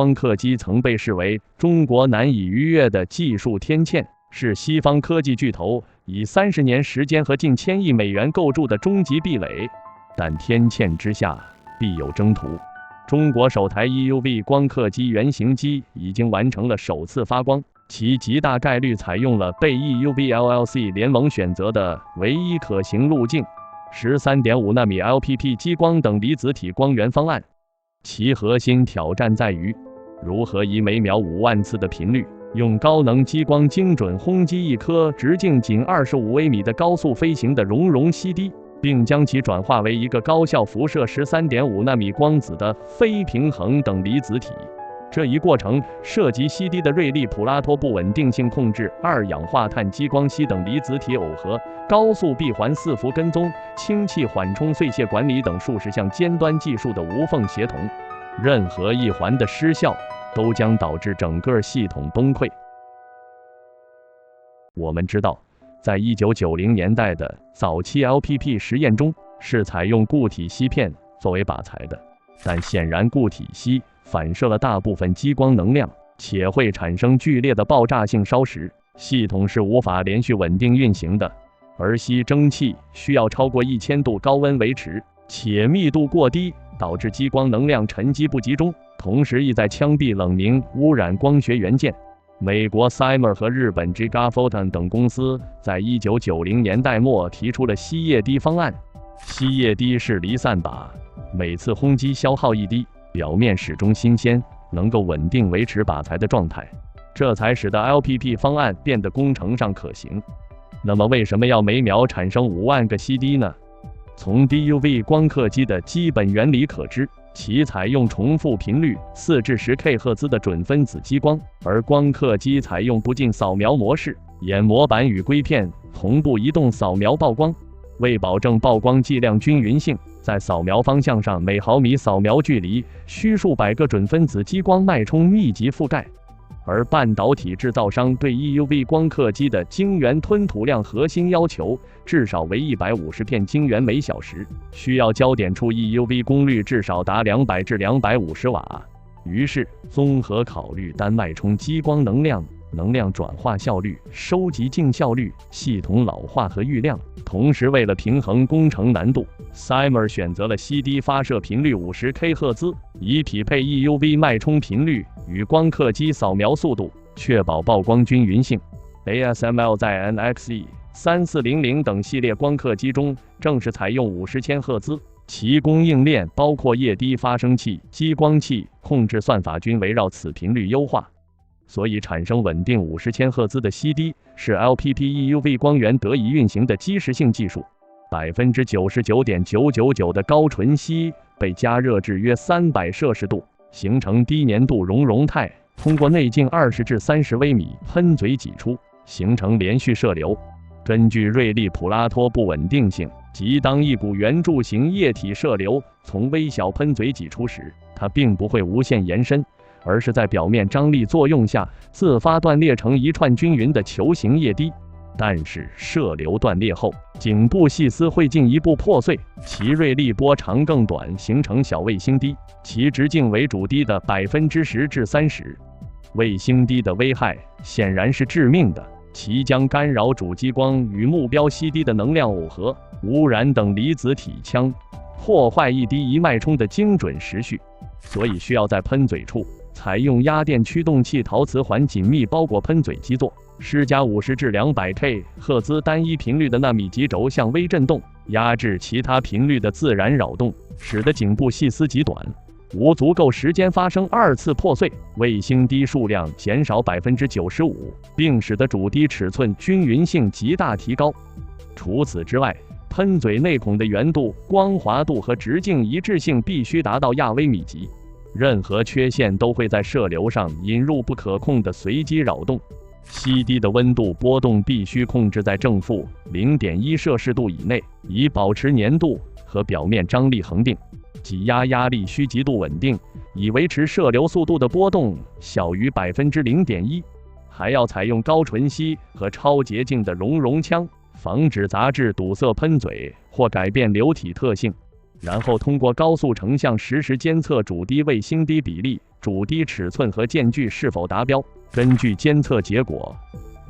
光刻机曾被视为中国难以逾越的技术天堑，是西方科技巨头以30年时间和近1000亿美元构筑的终极壁垒。但天堑之下必有征途。中国首台 EUV 光刻机原型机已经完成了首次发光，其极大概率采用了被 EUV LLC 联盟选择的唯一可行路径 13.5 纳米 LPP 激光等离子体光源方案。其核心挑战在于如何以每秒5万次的频率，用高能激光精准轰击一颗直径仅25微米的高速飞行的熔融 CD， 并将其转化为一个高效辐射 13.5 纳米光子的非平衡等离子体。这一过程涉及 CD 的瑞利普拉托不稳定性控制、二氧化碳激光烯等离子体耦合、高速闭环4伏跟踪、氢气缓冲碎屑管理等数十项尖端技术的无缝协同。任何一环的失效都将导致整个系统崩溃。我们知道，在1990年代的早期 LPP 实验中，是采用固体锡片作为靶材的，但显然固体锡反射了大部分激光能量，且会产生剧烈的爆炸性烧蚀，系统是无法连续稳定运行的。而锡蒸汽需要超过1000度高温维持，且密度过低，导致激光能量沉积不集中，同时意在枪毙冷凝污染光学元件。美国 Cymer 和日本 Gigaphoton 等公司在1990年代末提出了锡液滴方案。锡液滴是离散靶，每次轰击消耗1滴，表面始终新鲜，能够稳定维持靶材的状态，这才使得 LPP 方案变得工程上可行。那么为什么要每秒产生5万个 CD 呢？从 DUV 光刻机的基本原理可知，其采用重复频率4至10 kHz 的准分子激光，而光刻机采用不尽扫描模式，眼模板与硅片同步移动扫描曝光。为保证曝光剂量均匀性，在扫描方向上每毫米扫描距离需数百个准分子激光脉冲密集覆盖。而半导体制造商对 EUV 光刻机的晶圆吞吐量核心要求至少为150片晶圆每小时，需要焦点处 EUV 功率至少达200至250瓦。于是综合考虑单脉冲激光能量、能量转化效率、收集净效率、系统老化和预量，同时为了平衡工程难度， Cymer 选择了 CD 发射频率50 kHz， 以匹配 EUV 脉冲频率与光刻机扫描速度，确保曝光均匀性。 ASML 在 NXE3400 等系列光刻机中正是采用50千赫兹，其供应链包括液滴发生器、激光器，控制算法均围绕此频率优化。所以产生稳定50千赫兹的 CD 是 LPP EUV 光源得以运行的基石性技术。99.999% 的高纯锡被加热至约300摄氏度，形成低粘度熔融态，通过内径20至30微米喷嘴挤出，形成连续射流。根据瑞利普拉托不稳定性，即当一股圆柱形液体射流从微小喷嘴挤出时，它并不会无限延伸，而是在表面张力作用下自发断裂成一串均匀的球形液滴。但是射流断裂后，颈部细丝会进一步破碎，其锐利波长更短，形成小卫星滴，其直径为主滴的10%至30%。卫星滴的危害显然是致命的，其将干扰主激光与目标CD的能量耦合、污染等离子体腔，破坏一滴一脉冲的精准时序。所以需要在喷嘴处采用压电驱动器陶瓷环紧密包裹喷嘴基座，施加50至200 kHz 单一频率的纳米级轴向微振动，压制其他频率的自然扰动，使得颈部细丝极短，无足够时间发生2次破碎，卫星滴数量减少95%，并使得主滴尺寸均匀性极大提高。除此之外，喷嘴内孔的圆度、光滑度和直径一致性必须达到亚微米级，任何缺陷都会在射流上引入不可控的随机扰动。CD 的温度波动必须控制在正负 0.1 摄氏度以内，以保持粘度和表面张力恒定。挤压压力需极度稳定，以维持射流速度的波动小于 0.1%。还要采用高纯锡和超洁净的熔融腔，防止杂质堵塞喷嘴或改变流体特性，然后通过高速成像实时监测主滴卫星滴比例主滴尺寸和间距是否达标。根据监测结果，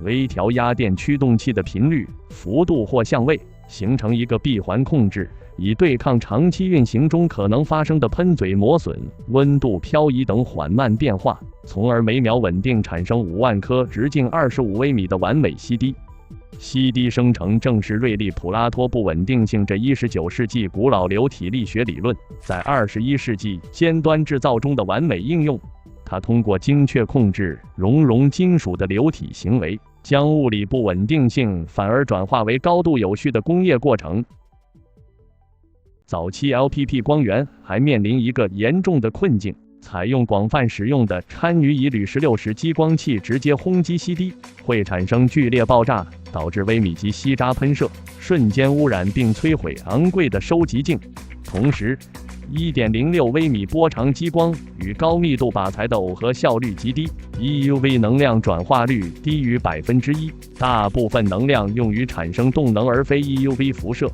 微调压电驱动器的频率、幅度或相位，形成一个闭环控制，以对抗长期运行中可能发生的喷嘴磨损、温度漂移等缓慢变化，从而每秒稳定产生5万颗直径25微米的完美吸滴。吸滴生成正是瑞利普拉托不稳定性这19世纪古老流体力学理论在21世纪尖端制造中的完美应用。它通过精确控制熔金属的流体行为，将物理不稳定性反而转化为高度有序的工业过程。早期 LPP 光源还面临一个严重的困境，采用广泛使用的掺余乙铝16时激光器直接轰击吸滴，会产生剧烈爆炸，导致微米级锡渣喷射，瞬间污染并摧毁昂贵的收集镜。同时， 1.06 微米波长激光与高密度靶材的耦合效率极低 ，EUV 能量转化率低于1%，大部分能量用于产生动能而非 EUV 辐射。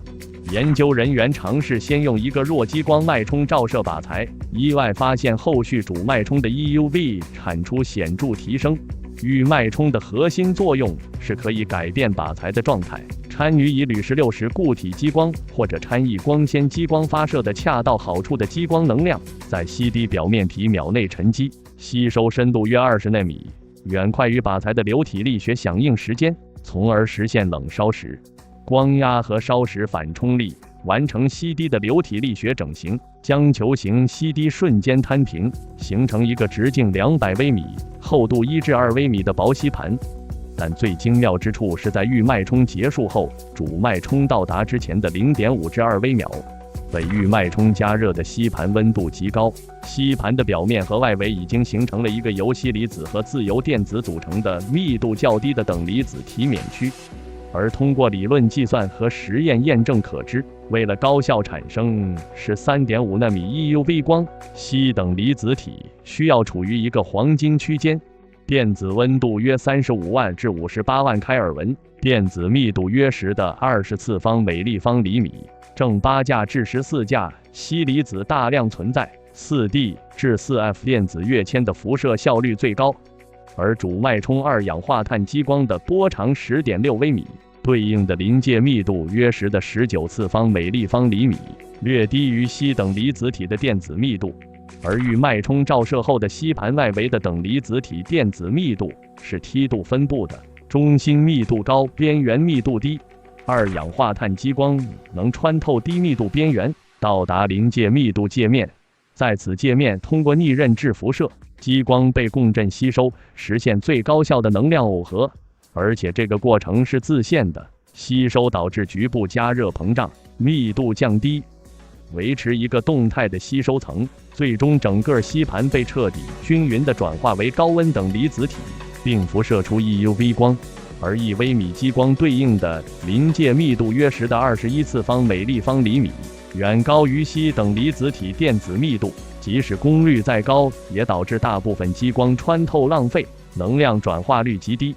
研究人员尝试先用一个弱激光脉冲照射靶材，意外发现后续主脉冲的 EUV 产出显著提升。与脉冲的核心作用是可以改变靶材的状态。掺余乙铝16时固体激光或者掺乙光纤激光发射的恰到好处的激光能量，在吸滴表面皮秒内沉积，吸收深度约20纳米，远快于靶材的流体力学响应时间，从而实现冷烧时、光压和烧时反冲力，完成吸滴的流体力学整形，将球形吸滴瞬间摊平，形成一个直径200微米、厚度1至2微米的薄吸盘。但最精妙之处是在预脉冲结束后，主脉冲到达之前的0.5至2微秒。被预脉冲加热的吸盘温度极高，吸盘的表面和外围已经形成了一个由锡离子和自由电子组成的密度较低的等离子体免区。而通过理论计算和实验验证可知，为了高效产生13.5纳米 EUV 光，锡等离子体需要处于一个黄金区间。电子温度约35万至58万开尔文，电子密度约10的20次方每立方厘米，正8价至14价，锡离子大量存在，4D 至4F 电子跃迁的辐射效率最高。而主脉冲二氧化碳激光的波长10.6微米，对应的临界密度约10的19次方每立方厘米，略低于锡等离子体的电子密度。而预脉冲照射后的吸盘外围的等离子体电子密度是梯度分布的，中心密度高，边缘密度低。二氧化碳激光能穿透低密度边缘，到达临界密度界面，在此界面通过逆刃质辐射，激光被共振吸收，实现最高效的能量耦合。而且这个过程是自限的，吸收导致局部加热膨胀，密度降低，维持一个动态的吸收层，最终整个吸盘被彻底均匀地转化为高温等离子体，并辐射出 EUV 光。而1微米激光对应的临界密度约10的21次方每立方厘米，远高于锡等离子体电子密度，即使功率再高，也导致大部分激光穿透浪费，能量转化率极低。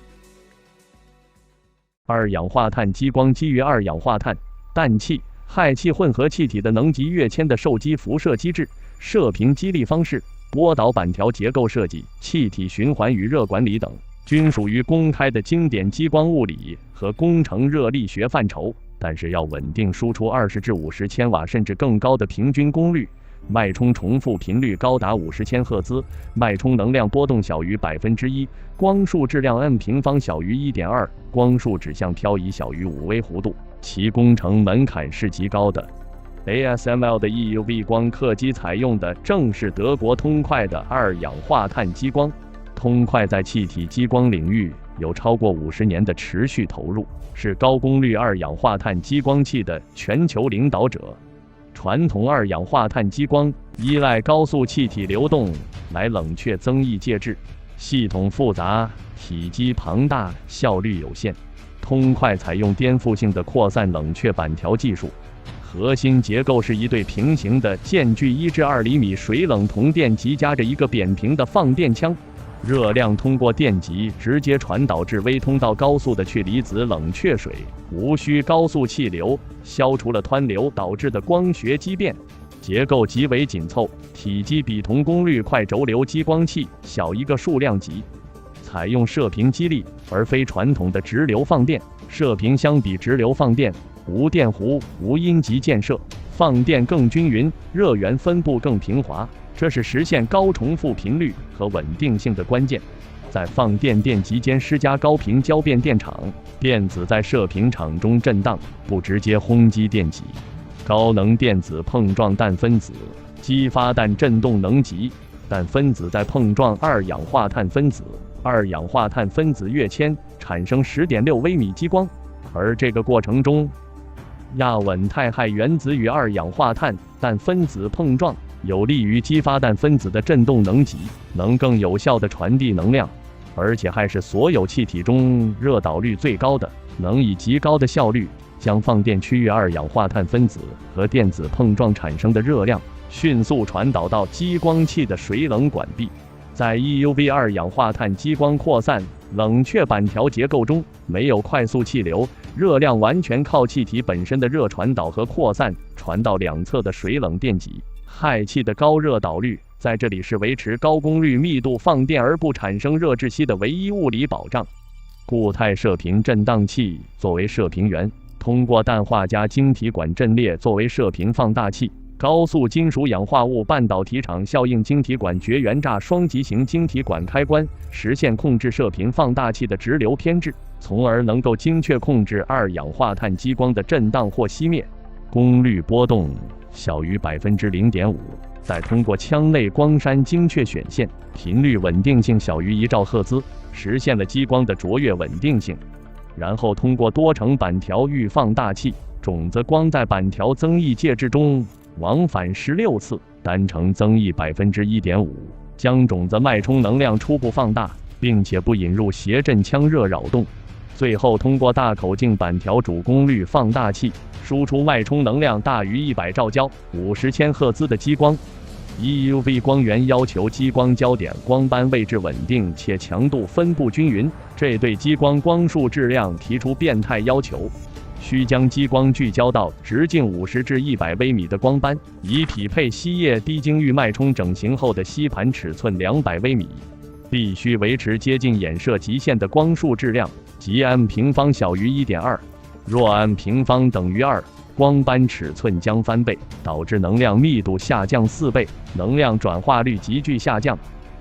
二氧化碳激光基于二氧化碳、氮气、氦气混合气体的能级跃迁的受激辐射机制、射频激励方式、波导板条结构设计、气体循环与热管理等，均属于公开的经典激光物理和工程热力学范畴。但是要稳定输出20至50千瓦甚至更高的平均功率，脉冲重复频率高达50千赫兹，脉冲能量波动小于1%，光束质量 n 平方小于 1.2， 光束指向漂移小于5微弧度，其工程门槛是极高的。ASML 的 EUV 光刻机采用的正是德国通快的二氧化碳激光。通快在气体激光领域有超过50年的持续投入，是高功率二氧化碳激光器的全球领导者。传统二氧化碳激光依赖高速气体流动来冷却增益介质，系统复杂，体积庞大，效率有限。通快采用颠覆性的扩散冷却板条技术，核心结构是一对平行的间距1至2厘米水冷铜电极夹着一个扁平的放电腔，热量通过电极直接传导至微通道高速的去离子冷却水，无需高速气流，消除了湍流导致的光学畸变。结构极为紧凑，体积比同功率快轴流激光器小一个数量级。采用射频激励，而非传统的直流放电。射频相比直流放电，无电弧、无阴极溅射，放电更均匀，热源分布更平滑，这是实现高重复频率和稳定性的关键。在放电电极间施加高频交变电场，电子在射频场中震荡，不直接轰击电极。高能电子碰撞氮分子，激发氮振动能级，氮分子在碰撞二氧化碳分子，二氧化碳分子跃迁，产生 10.6 微米激光。而这个过程中，亚稳态氦原子与二氧化碳氮分子碰撞，有利于激发氮分子的振动能级，能更有效地传递能量。而且氦是所有气体中热导率最高的，能以极高的效率将放电区域二氧化碳分子和电子碰撞产生的热量迅速传导到激光器的水冷管壁。在 EUV 二氧化碳激光扩散冷却板条结构中，没有快速气流，热量完全靠气体本身的热传导和扩散传到两侧的水冷电极。氦气的高热导率在这里是维持高功率密度放电而不产生热窒息的唯一物理保障。固态射频振荡器作为射频源，通过氮化镓晶体管阵列作为射频放大器。高速金属氧化物半导体场效应晶体管绝缘栅双极型晶体管开关，实现控制射频放大器的直流偏置，从而能够精确控制二氧化碳激光的震荡或熄灭。功率波动小于 0.5%， 再通过腔内光栅精确选线，频率稳定性小于1兆赫兹，实现了激光的卓越稳定性。然后通过多层板条域放大器，种子光在板条增益介质中往返16次，单程增益 1.5%， 将种子脉冲能量初步放大，并且不引入谐振腔热扰动。最后通过大口径板条主功率放大器，输出脉冲能量大于100兆焦50千赫兹的激光。EUV 光源要求激光焦点光斑位置稳定且强度分布均匀，这对激光光束质量提出变态要求。需将激光聚焦到直径50至100微米的光斑，以匹配锡液低精域脉冲整形后的吸盘尺寸200微米。必须维持接近衍射极限的光束质量，即 m 平方小于 1.2。若 m 平方等于2，光斑尺寸将翻倍，导致能量密度下降4倍，能量转化率急剧下降。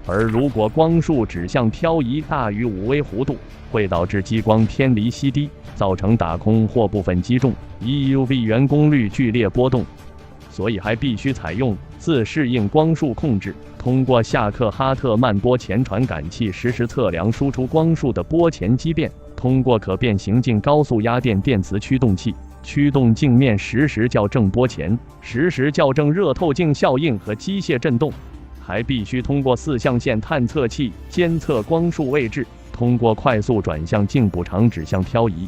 而如果光束指向漂移大于5微弧度，会导致激光偏离息低，造成打空或部分击中， EUV 原功率剧烈波动。所以还必须采用自适应光束控制，通过夏克哈特曼波前传感器实时测量输出光束的波前畸变，通过可变形径高速压电电磁驱动器驱动镜面实时校正波前，实时校正热透镜效应和机械振动。还必须通过4象限探测器监测光束位置，通过快速转向镜补偿指向漂移。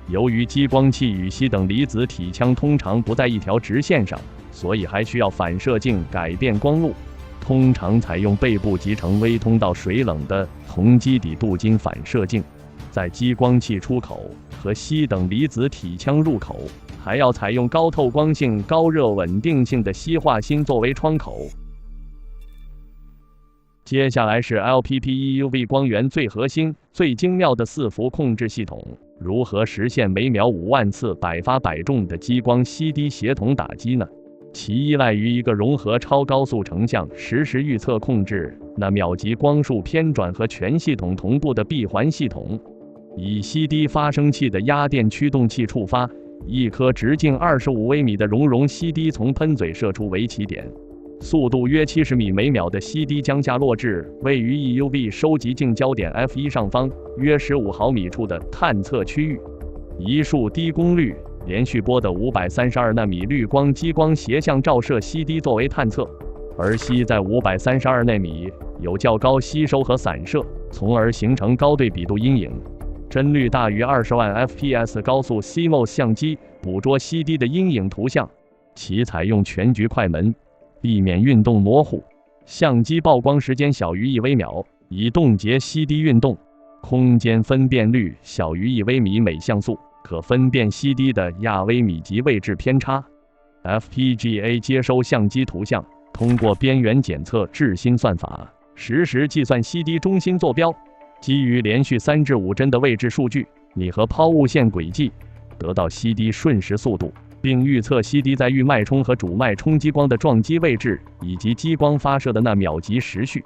由于激光器与烯等离子体腔通常不在一条直线上，所以还需要反射镜改变光路，通常采用背部集成微通道水冷的铜基底镀金反射镜。在激光器出口和烯等离子体腔入口，还要采用高透光性、高热稳定性的烯化锌作为窗口。接下来是 LPP EUV 光源最核心、最精妙的4伏控制系统，如何实现每秒5万次百发百中的激光吸滴协同打击呢？其依赖于一个融合超高速成像实时预测控制那秒级光束偏转和全系统同步的闭环系统。以吸滴发生器的压电驱动器触发，一颗直径25微米的熔吸滴从喷嘴射出为起点，速度约70米每秒的吸滴将下落至位于 EUV 收集镜焦点 F1 上方约15毫米处的探测区域。一束低功率连续波的532纳米绿光激光斜向照射吸滴作为探测，而烯在532纳米有较高吸收和散射，从而形成高对比度阴影。帧率大于20万 fps 高速 CMOS 相机捕捉吸滴的阴影图像，其采用全局快门，避免运动模糊。相机曝光时间小于1微秒，以冻结吸滴运动。空间分辨率小于1微米每像素，可分辨吸滴的亚微米级位置偏差。FPGA 接收相机图像，通过边缘检测质心算法，实时计算 CD 中心坐标。基于连续3至5帧的位置数据，拟合抛物线轨迹，得到 CD 瞬时速度，并预测 CD 在预脉冲和主脉冲激光的撞击位置以及激光发射的那秒级时序。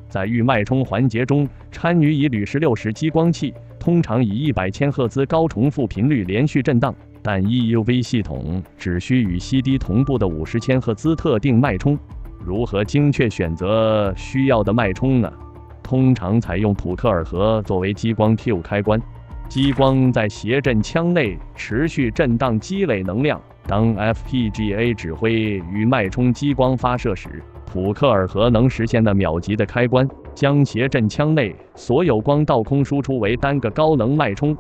在预脉冲环节中，参与以铝16激光器，通常以100千赫兹高重复频率连续震荡，但 EUV 系统只需与 CD 同步的50千赫兹特定脉冲。如何精确选择需要的脉冲呢？通常采用普克尔核作为激光 Q 开关，激光在谐振腔内持续震荡积累能量。当 FPGA 指挥与脉冲激光发射时，普克尔核能实现的秒级的开关，将谐振腔内所有光倒空输出为单个高能脉冲。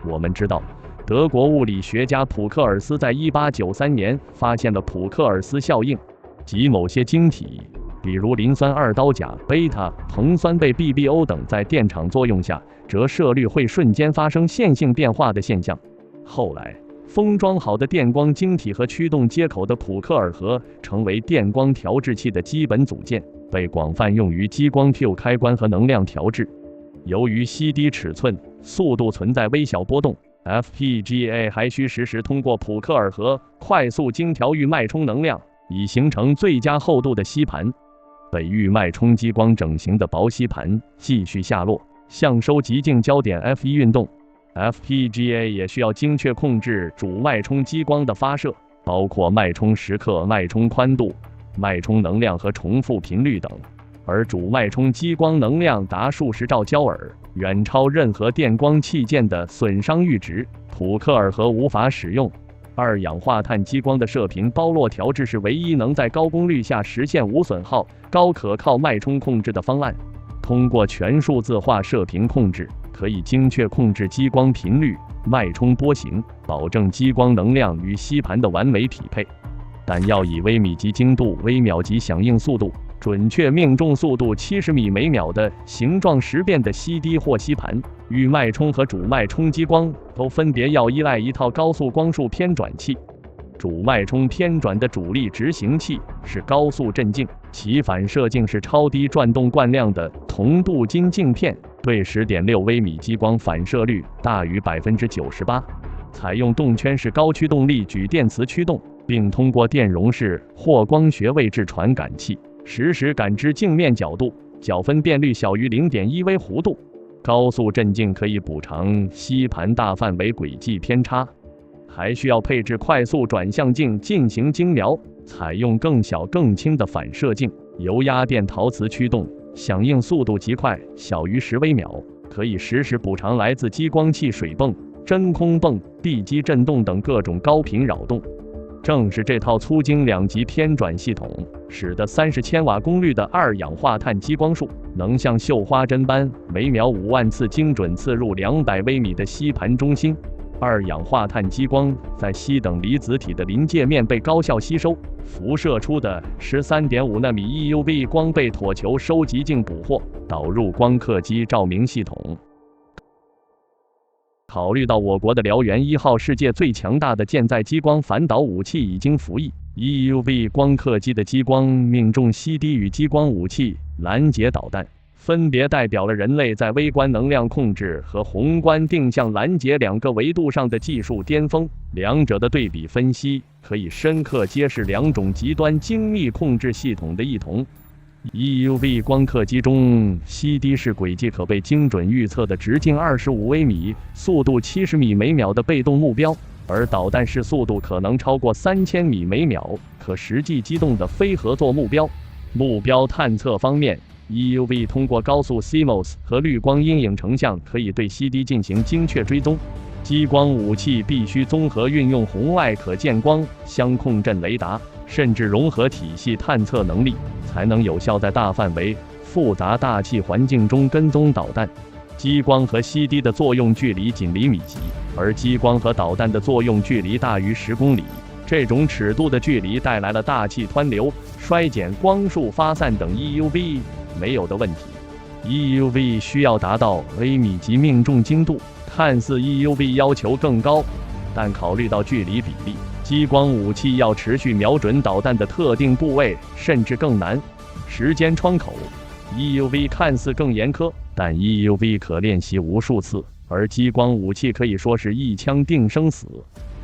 我们知道，德国物理学家普克尔斯在1893年发现了普克尔斯效应，即某些晶体，比如磷酸二刀甲、贝塔硼酸钡 BBO 等，在电场作用下，折射率会瞬间发生线性变化的现象。后来，封装好的电光晶体和驱动接口的普克尔核成为电光调制器的基本组件，被广泛用于激光 Q 开关和能量调制。由于 CD 尺寸、速度存在微小波动， FPGA 还需实时通过普克尔核快速精调预脉冲能量，以形成最佳厚度的吸盘。被预脉冲激光整形的薄吸盘继续下落，向收极径焦点 F1 运动。FPGA 也需要精确控制主脉冲激光的发射，包括脉冲时刻、脉冲宽度、脉冲能量和重复频率等。而主脉冲激光能量达数十兆焦耳，远超任何电光器件的损伤阈值，普克尔核无法使用。二氧化碳激光的射频包络调制是唯一能在高功率下实现无损耗、高可靠脉冲控制的方案。通过全数字化射频控制，可以精确控制激光频率、脉冲波形，保证激光能量与吸盘的完美匹配。但要以微米级精度、微秒级响应速度、准确命中速度70米每秒的形状时变的 CD 或吸盘，预脉冲和主脉冲激光都分别要依赖一套高速光束偏转器。主脉冲偏转的主力执行器是高速振镜，其反射镜是超低转动惯量的铜镀金镜片，对 10.6 微米激光反射率大于 98%。采用动圈式高驱动力矩电磁驱动，并通过电容式或光学位置传感器实时感知镜面角度，角分辨率小于 0.1 微弧度。高速振镜可以补偿吸盘大范围轨迹偏差。还需要配置快速转向镜进行精描，采用更小更轻的反射镜，由压电陶瓷驱动，响应速度极快，小于10微秒，可以实时补偿来自激光器水泵、真空泵、地基震动等各种高频扰动。正是这套粗精两极偏转系统，使得30千瓦功率的二氧化碳激光束能像绣花针般每秒5万次精准刺入200微米的吸盘中心。二氧化碳激光在硒等离子体的临界面被高效吸收，辐射出的13.5纳米 EUV 光被椭球收集镜捕获，导入光刻机照明系统。考虑到我国的辽源1号世界最强大的舰载激光反导武器已经服役， EUV 光刻机的激光命中 CD 与激光武器拦截导弹，分别代表了人类在微观能量控制和宏观定向拦截2个维度上的技术巅峰。两者的对比分析可以深刻揭示2种极端精密控制系统的异同。EUV 光刻机中 CD 式轨迹可被精准预测的直径25微米、速度70米每秒的被动目标，而导弹式速度可能超过3000米每秒，可实际机动的非合作目标。目标探测方面， EUV 通过高速 CMOS 和绿光阴影成像可以对 CD 进行精确追踪。激光武器必须综合运用红外可见光、相控阵雷达，甚至融合体系探测能力，才能有效在大范围、复杂大气环境中跟踪导弹。激光和 CD 的作用距离仅厘米级，而激光和导弹的作用距离大于10公里。这种尺度的距离带来了大气湍流、衰减、光束发散等 EUV 没有的问题。EUV 需要达到微米级命中精度，看似 EUV 要求更高，但考虑到距离比例、激光武器要持续瞄准导弹的特定部位，甚至更难。时间窗口 EUV 看似更严苛，但 EUV 可练习无数次，而激光武器可以说是一枪定生死。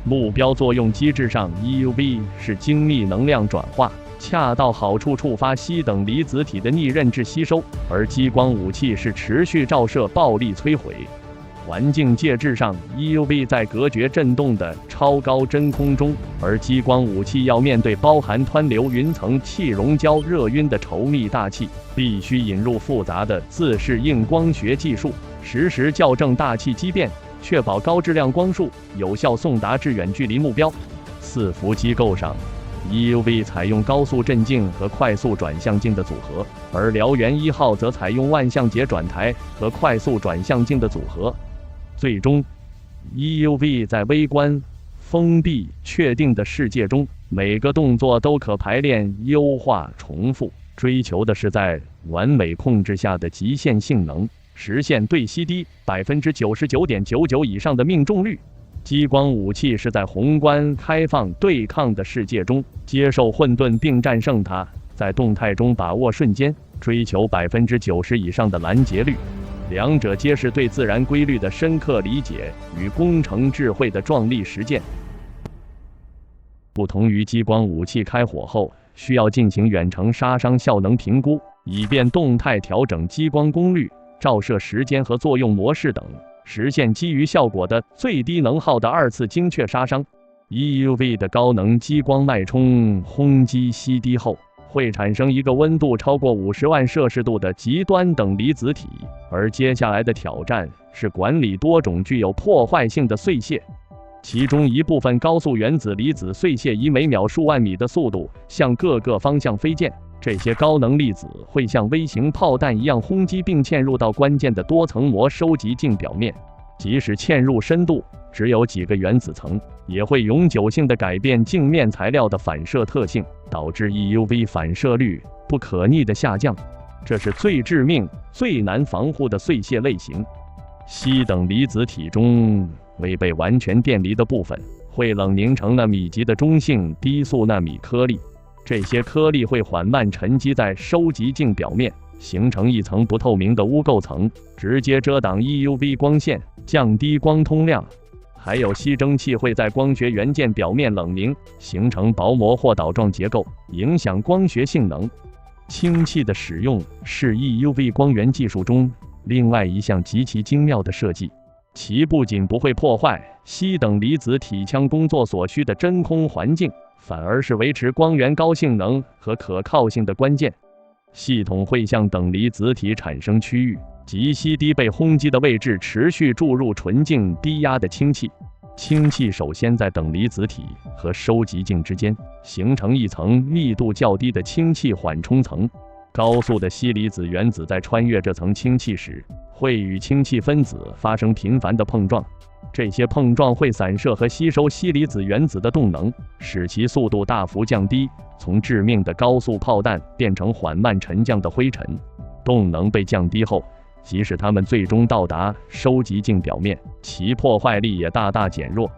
目标作用机制上 ，EUV 是精密能量转化，恰到好处触发硒等离子体的逆认知吸收，而激光武器是持续照射暴力摧毁。环境介质上 ，EUV 在隔绝振动的超高真空中，而激光武器要面对包含湍流云层、气溶胶热晕的稠密大气，必须引入复杂的自适应光学技术，实时校正大气畸变，确保高质量光束有效送达至远距离目标。伺服机构上 ，EUV 采用高速振镜和快速转向镜的组合，而燎原1号则采用万向节转台和快速转向镜的组合。最终 ，EUV 在微观、封闭、确定的世界中，每个动作都可排练、优化、重复，追求的是在完美控制下的极限性能，实现对 CD 99.99% 以上的命中率。激光武器是在宏观、开放、对抗的世界中接受混沌并战胜它，在动态中把握瞬间，追求90%以上的拦截率。两者皆是对自然规律的深刻理解与工程智慧的壮丽实践。不同于激光武器开火后需要进行远程杀伤效能评估，以便动态调整激光功率、照射时间和作用模式等，实现基于效果的最低能耗的2次精确杀伤。EUV 的高能激光脉冲轰击 CD 后，会产生一个温度超过50万摄氏度的极端等离子体，而接下来的挑战是管理多种具有破坏性的碎屑。其中一部分高速原子离子碎屑以每秒数万米的速度向各个方向飞溅，这些高能粒子会像微型炮弹一样轰击并嵌入到关键的多层膜收集镜表面，即使嵌入深度只有几个原子层，也会永久性地改变镜面材料的反射特性，导致 EUV 反射率不可逆的下降。这是最致命、最难防护的碎屑类型。硒等离子体中未被完全电离的部分会冷凝成纳米级的中性低速纳米颗粒，这些颗粒会缓慢沉积在收集镜表面，形成一层不透明的污垢层，直接遮挡 EUV 光线，降低光通量。还有硒蒸汽会在光学元件表面冷凝，形成薄膜或岛状结构，影响光学性能。氢气的使用是 EUV 光源技术中另外一项极其精妙的设计，其不仅不会破坏硒等离子体腔工作所需的真空环境，反而是维持光源高性能和可靠性的关键。系统会向等离子体产生区域，即 CD 被轰击的位置持续注入纯净低压的氢气。氢气首先在等离子体和收集镜之间形成一层密度较低的氢气缓冲层。高速的硒离子原子在穿越这层氢气时，会与氢气分子发生频繁的碰撞。这些碰撞会散射和吸收硒离子原子的动能，使其速度大幅降低，从致命的高速炮弹变成缓慢沉降的灰尘。动能被降低后，即使它们最终到达收集镜表面，其破坏力也大大减弱。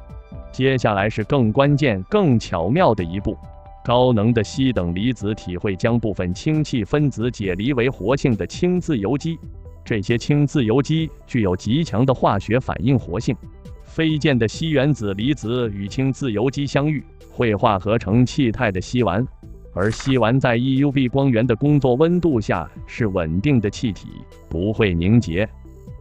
接下来是更关键、更巧妙的一步。高能的硒等离子体会将部分氢气分子解离为活性的氢自由基，这些氢自由基具有极强的化学反应活性。飞溅的硒原子离子与氢自由基相遇，会化合成气态的硒烷，而硒烷在 EUV 光源的工作温度下是稳定的气体，不会凝结。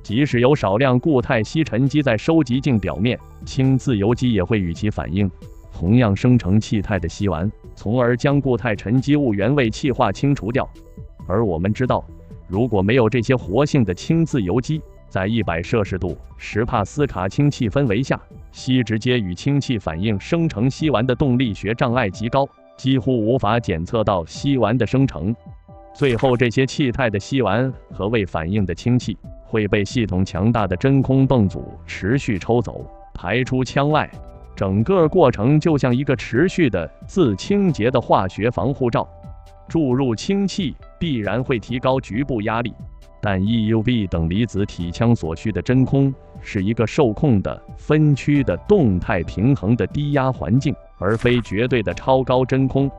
即使有少量固态硒沉积在收集镜表面，氢自由基也会与其反应，同样生成气态的硒烷，从而将固态沉积物原位气化清除掉。而我们知道，如果没有这些活性的氢自由基，在100摄氏度10帕斯卡氢气氛围下，硒直接与氢气反应生成硒烷的动力学障碍极高，几乎无法检测到硒烷的生成。最后，这些气态的硒烷和未反应的氢气会被系统强大的真空泵组持续抽走，排出腔外。整个过程就像一个持续的自清洁的化学防护罩。注入氢气必然会提高局部压力，但 EUV 等离子体腔所需的真空是一个受控的、分区的、动态平衡的低压环境，而非绝对的超高真空。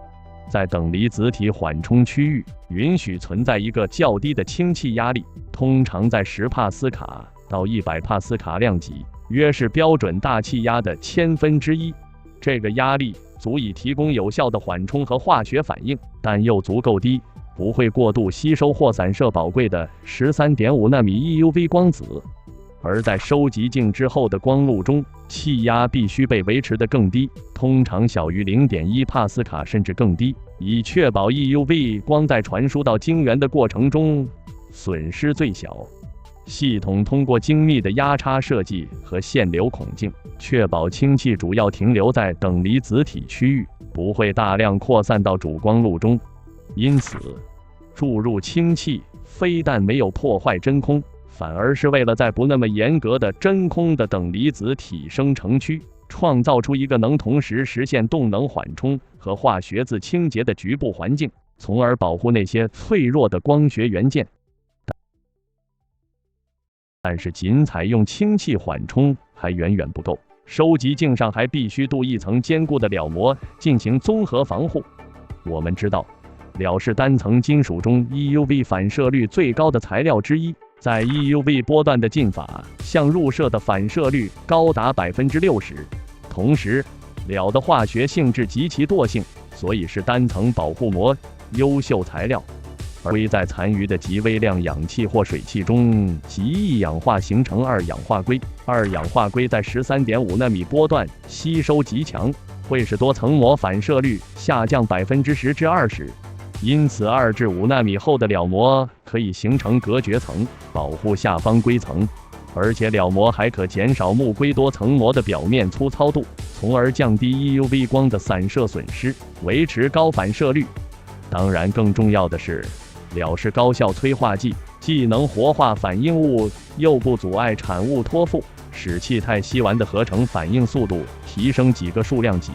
在等离子体缓冲区域，允许存在一个较低的氢气压力，通常在10帕斯卡到100帕斯卡量级，约是标准大气压的1/1000。这个压力足以提供有效的缓冲和化学反应，但又足够低，不会过度吸收或散射宝贵的13.5纳米 EUV 光子。而在收集镜之后的光路中，气压必须被维持得更低，通常小于0.1帕斯卡甚至更低，以确保 EUV 光在传输到晶圆的过程中损失最小。系统通过精密的压差设计和限流孔径，确保氢气主要停留在等离子体区域，不会大量扩散到主光路中。因此，注入氢气非但没有破坏真空，反而是为了在不那么严格的真空的等离子体生成区，创造出一个能同时实现动能缓冲和化学自清洁的局部环境，从而保护那些脆弱的光学元件。但是仅采用氢气缓冲还远远不够，收集镜上还必须镀一层坚固的铰膜进行综合防护。我们知道，铰是单层金属中 EUV 反射率最高的材料之一，在 EUV 波段的进法向入射的反射率高达60%。同时，铰的化学性质极其惰性，所以是单层保护膜优秀材料。硅在残余的极微量氧气或水汽中极易氧化形成二氧化硅，二氧化硅在13.5纳米波段吸收极强，会使多层膜反射率下降10%至20%。因此2至5纳米厚的铰膜可以形成隔绝层，保护下方硅层，而且铰膜还可减少木硅多层膜的表面粗糙度，从而降低 EUV 光的散射损失，维持高反射率。当然，更重要的是，铰是高效催化剂，既能活化反应物，又不阻碍产物脱负，使气态稀烷的合成反应速度提升几个数量级。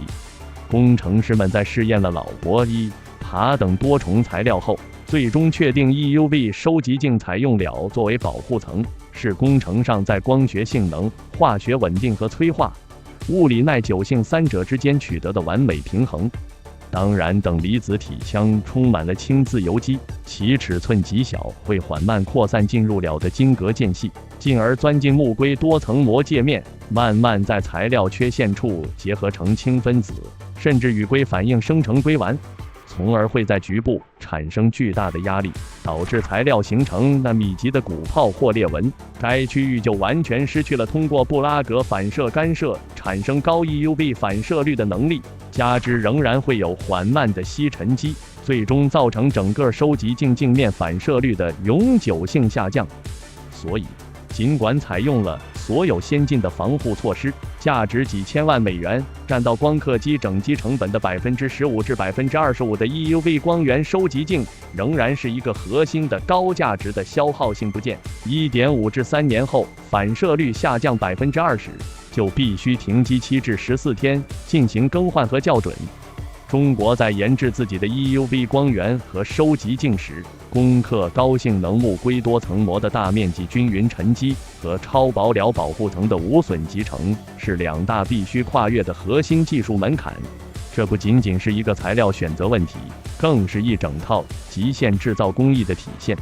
工程师们在试验了铰铂、钯等多重材料后，最终确定 EUV 收集镜采用铰作为保护层，是工程上在光学性能、化学稳定和催化、物理耐久性三者之间取得的完美平衡。当然，等离子体腔充满了氢自由基，其尺寸极小，会缓慢扩散进入铰的晶格间隙，进而钻进木硅多层膜界面，慢慢在材料缺陷处结合成氢分子，甚至与硅反应生成硅烷，从而会在局部产生巨大的压力，导致材料形成那密集的鼓泡或裂纹，该区域就完全失去了通过布拉格反射干涉产生高 EUV 反射率的能力，加之仍然会有缓慢的吸尘积，最终造成整个收集镜镜面反射率的永久性下降。所以，尽管采用了所有先进的防护措施，价值几千万美元，占到光刻机整机成本的15%至25%的 EUV 光源收集镜，仍然是一个核心的高价值的消耗性部件。1.5至3年后，反射率下降20%，就必须停机7至14天进行更换和校准。中国在研制自己的 EUV 光源和收集镜时，攻克高性能木硅多层膜的大面积均匀沉积和超薄铰保护层的无损集成，是两大必须跨越的核心技术门槛。这不仅仅是一个材料选择问题，更是一整套极限制造工艺的体现。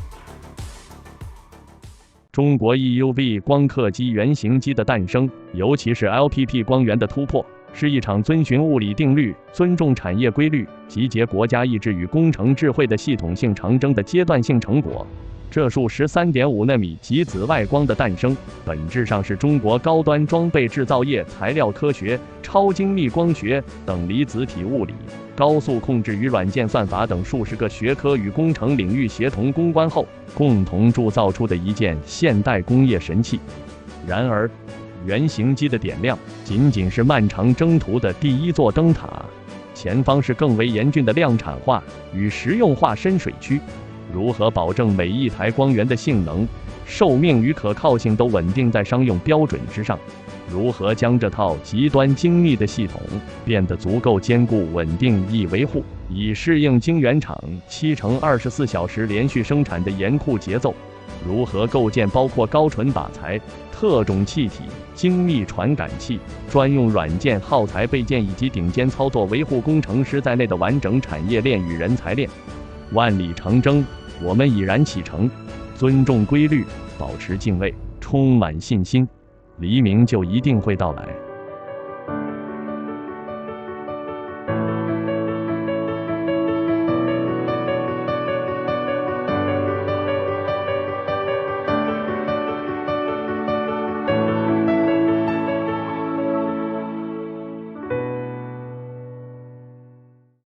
中国 EUV 光刻机原型机的诞生，尤其是 LPP 光源的突破，是一场遵循物理定律、尊重产业规律、集结国家意志与工程智慧的系统性长征的阶段性成果。这束13.5纳米极紫外光的诞生，本质上是中国高端装备制造业、材料科学、超精密光学、等离子体物理、高速控制与软件算法等数十个学科与工程领域协同攻关后，共同铸造出的一件现代工业神器。然而，原型机的点亮仅仅是漫长征途的第一座灯塔，前方是更为严峻的量产化与实用化深水区。如何保证每一台光源的性能、寿命与可靠性都稳定在商用标准之上？如何将这套极端精密的系统变得足够坚固、稳定、易维护，以适应晶圆厂7×24小时连续生产的严酷节奏？如何构建包括高纯靶材、特种气体、精密传感器、专用软件、耗材备件以及顶尖操作维护工程师在内的完整产业链与人才链。万里长征，我们已然启程。尊重规律，保持敬畏，充满信心，黎明就一定会到来。